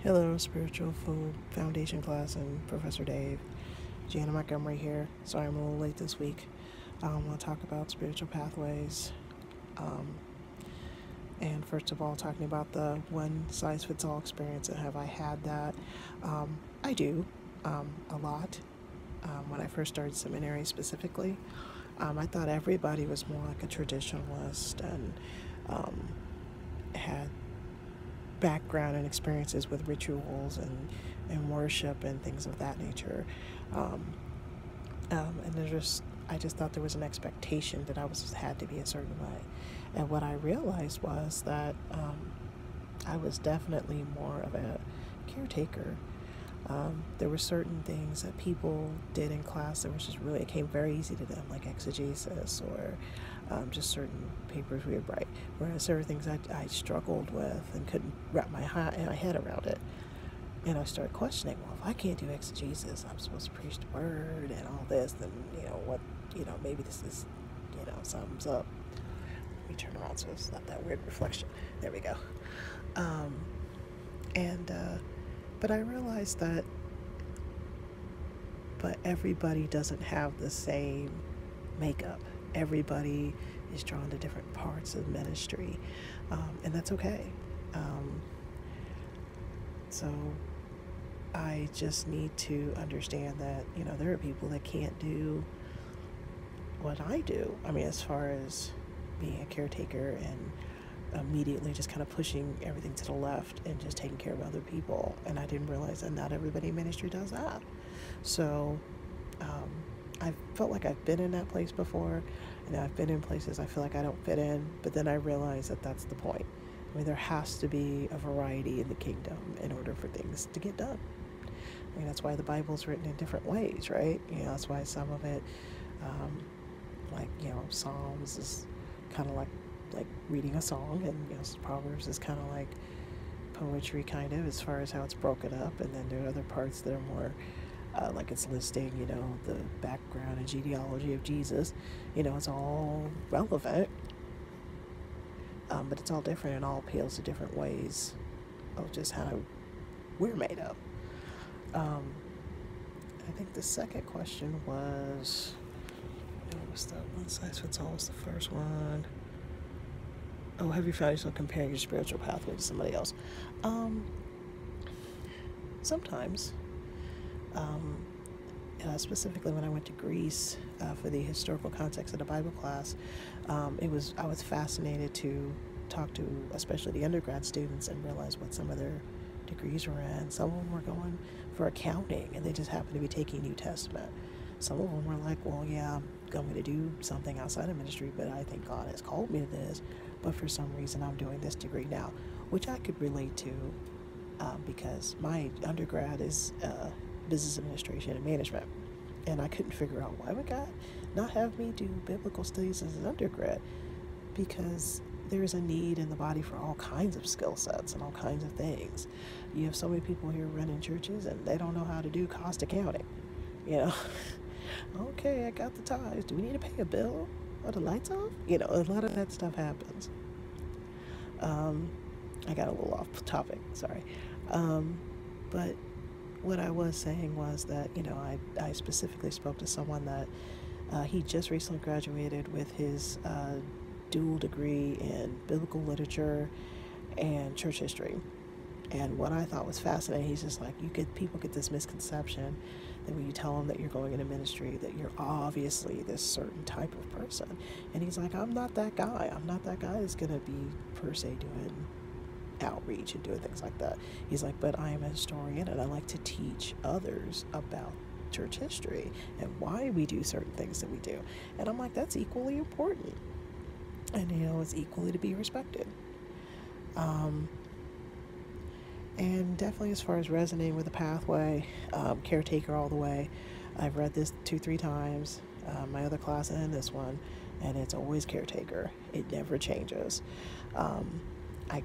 Hello, Spiritual Food Foundation class and Professor Dave. Jana Montgomery here. Sorry I'm a little late this week. We'll talk about spiritual pathways. Um, and first of all, talking about the one size fits all experience. And have I had that? I do, a lot. When I first started seminary specifically, I thought everybody was more like a traditionalist and had background and experiences with rituals and worship and things of that nature. Um, and I just thought there was an expectation that had to be a certain way. And what I realized was that I was definitely more of a caretaker. There were certain things that people did in class that was just really, it came very easy to them, like exegesis or just certain papers we would write. Whereas there were things I struggled with and couldn't wrap my head around it. And I started questioning, well, if I can't do exegesis, I'm supposed to preach the word and all this, then, maybe this is, something's up. Let me turn around so it's not that weird reflection. There we go. Um, and, but I realized that, but everybody doesn't have the same makeup. Everybody is drawn to different parts of ministry, and that's okay. So I just need to understand that, there are people that can't do what I do. I mean, as far as being a caretaker and immediately just kind of pushing everything to the left and just taking care of other people. And I didn't realize that not everybody in ministry does that. So I felt like I've been in that place before, and I've been in places I feel like I don't fit in, but then I realized that that's the point. I mean, there has to be a variety in the kingdom in order for things to get done. I mean, that's why the Bible's written in different ways, right? That's why some of it, Psalms is kind of like reading a song, and Proverbs is kind of like poetry, kind of, as far as how it's broken up. And then there are other parts that are more like it's listing, the background and genealogy of Jesus. It's all relevant, but it's all different and all appeals to different ways of just how we're made up. I think the second question was, what was that? One size fits all was the first one. Oh, have you found yourself comparing your spiritual pathway to somebody else? Sometimes. Specifically when I went to Greece for the historical context of the Bible class, I was fascinated to talk to especially the undergrad students and realize what some of their degrees were in. Some of them were going for accounting and they just happened to be taking New Testament. Some of them were like, well, yeah, I'm going to do something outside of ministry, but I think God has called me to this, but for some reason I'm doing this degree now, which I could relate to because my undergrad is business administration and management, and I couldn't figure out why would God not have me do biblical studies as an undergrad, because there's a need in the body for all kinds of skill sets and all kinds of things. You have so many people here running churches and they don't know how to do cost accounting. Okay, I got the ties. Do we need to pay a bill? Are the lights off? A lot of that stuff happens. I got a little off topic, sorry. But what I was saying was that, I specifically spoke to someone that he just recently graduated with his dual degree in biblical literature and church history. And what I thought was fascinating, he's just like, people get this misconception that when you tell them that you're going into ministry, that you're obviously this certain type of person. And he's like, I'm not that guy. I'm not that guy that's going to be, per se, doing outreach and doing things like that. He's like, but I am a historian and I like to teach others about church history and why we do certain things that we do. And I'm like, that's equally important. And, it's equally to be respected. And definitely as far as resonating with the pathway, caretaker all the way. I've read this 2-3 times, my other class and this one, and it's always caretaker. It never changes. I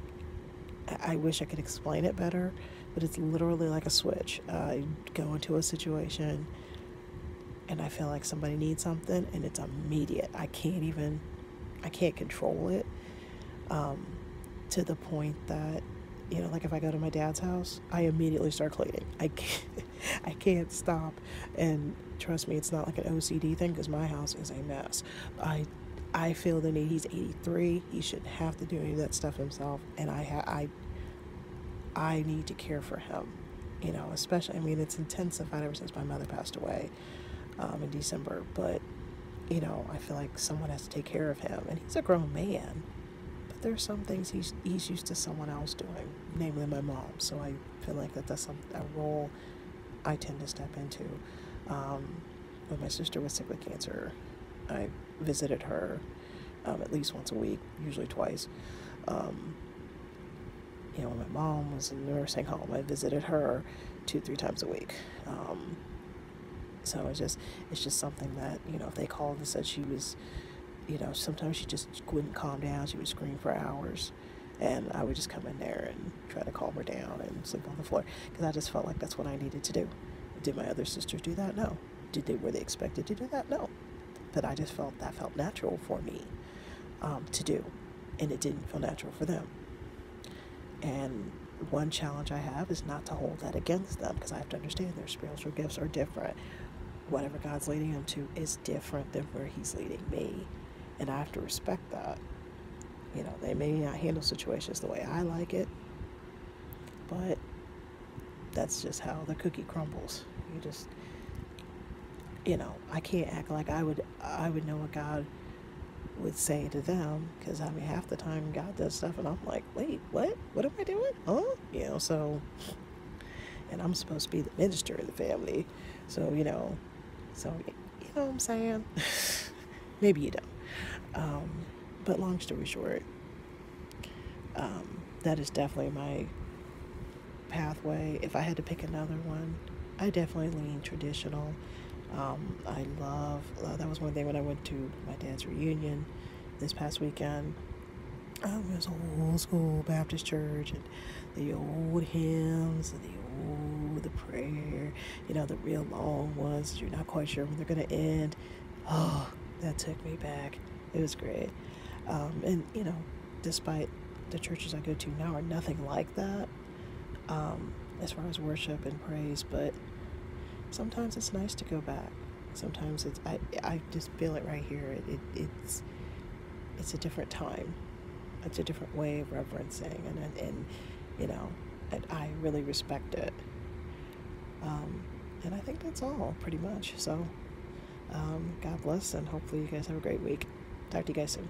wish I could explain it better, but it's literally like a switch. I go into a situation and I feel like somebody needs something and it's immediate. I can't control it, to the point that you know, like if I go to my dad's house, I immediately start cleaning. I can't stop. And trust me, it's not like an OCD thing because my house is a mess. I feel the need. He's 83. He shouldn't have to do any of that stuff himself, and I need to care for him. You know, especially, I mean, it's intensified ever since my mother passed away in December. But you know, I feel like someone has to take care of him, and he's a grown man. But there's some things he's used to someone else doing, namely my mom. So I feel like that's a role I tend to step into. When my sister was sick with cancer, I visited her at least once a week, usually twice. You know, when my mom was in the nursing home, I visited her 2-3 times a week. So it's just something that, you know, if they called and said she was, you know, sometimes she just wouldn't calm down. She would scream for hours. And I would just come in there and try to calm her down and sleep on the floor because I just felt like that's what I needed to do. Did my other sisters do that? No. Were they expected to do that? No. But I just felt that felt natural for me to do, and it didn't feel natural for them. And one challenge I have is not to hold that against them because I have to understand their spiritual gifts are different. Whatever God's leading them to is different than where He's leading me, and I have to respect that. You know, they may not handle situations the way I like it, but that's just how the cookie crumbles. You just, you know, I can't act like I would know what God would say to them because I mean half the time God does stuff and I'm like, wait, what am I doing? Huh? You know, so, and I'm supposed to be the minister of the family, so you know what I'm saying. Maybe you don't, but long story short, that is definitely my pathway. If I had to pick another one, I definitely lean traditional. I love, that was one thing when I went to my dad's reunion this past weekend. It was old school Baptist church and the old hymns and the prayer, you know, the real long ones. You're not quite sure when they're going to end. Oh, that took me back. It was great. And, you know, despite the churches I go to now are nothing like that as far as worship and praise, but sometimes it's nice to go back. Sometimes I just feel it right here. It's a different time. It's a different way of reverencing, and you know, I really respect it. And I think that's all pretty much. So, God bless, and hopefully you guys have a great week. Talk to you guys soon.